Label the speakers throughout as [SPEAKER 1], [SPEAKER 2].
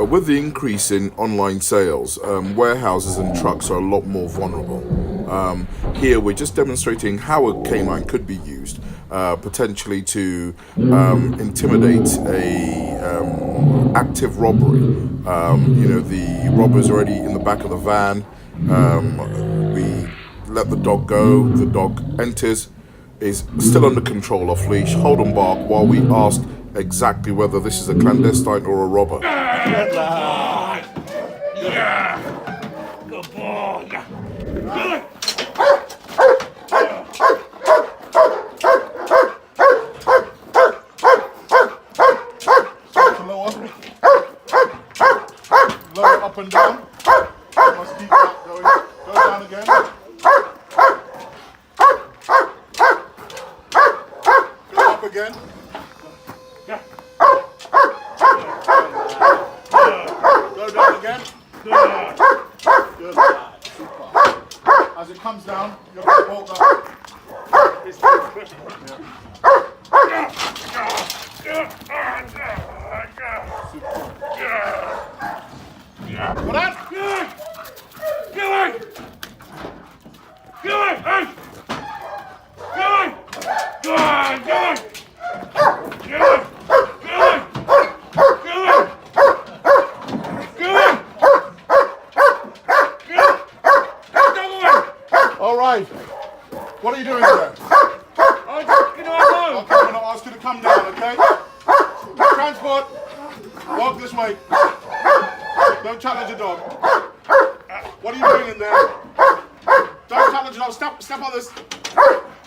[SPEAKER 1] with the increase in online sales, warehouses and trucks are a lot more vulnerable. Here we're just demonstrating how a canine could be used, potentially to intimidate a active robbery. The robber's already in the back of the van. We let the dog go. The dog enters, is still under control, off leash, hold and bark, while we ask exactly whether this is a clandestine or a robber.
[SPEAKER 2] Good lad. Yeah. Good boy. Good.
[SPEAKER 3] Lower up and down. Must keep that going. Go down again. Go up again. Go down again. Good. As it comes down, you're going to hold that. Go on. All right. What are you doing there? Okay, I'm going to ask you to come down, okay? Transport. Walk this way. Don't challenge your dog. What are you doing in there? Don't challenge your dog. Step on this.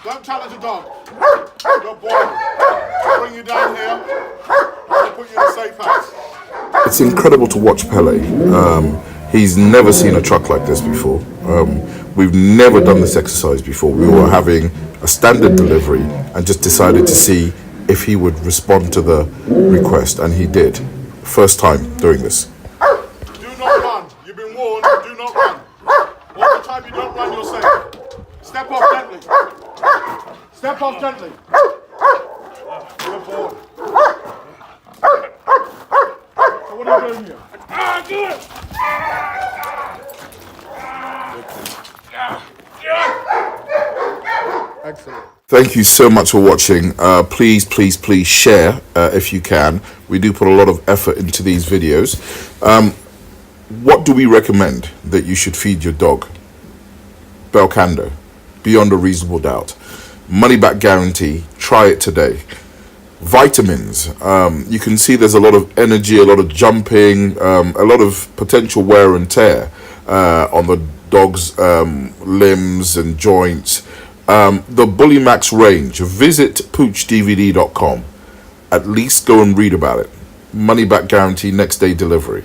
[SPEAKER 3] Don't challenge your dog. Good boy. I'll bring you down here. I'll put you in a safe house.
[SPEAKER 1] It's incredible to watch Pele. He's never seen a truck like this before. We've never done this exercise before. We were having a standard delivery and just decided to see if he would respond to the request, and he did. First time doing this.
[SPEAKER 3] Do not run. You've been warned. Do not run. All the time you don't run, you're safe. Step off gently. Step off gently. Good boy. So what are you doing here? Excellent.
[SPEAKER 1] Thank you so much for watching. Please share if you can. We do put a lot of effort into these videos. What do we recommend that you should feed your dog? Belcando, beyond a reasonable doubt. Money back guarantee. Try it today. Vitamins. You can see there's a lot of energy, a lot of jumping, a lot of potential wear and tear on the dog's limbs and joints. The Bully Max range. Visit poochdvd.com. At least go and read about it. Money back guarantee, next day delivery.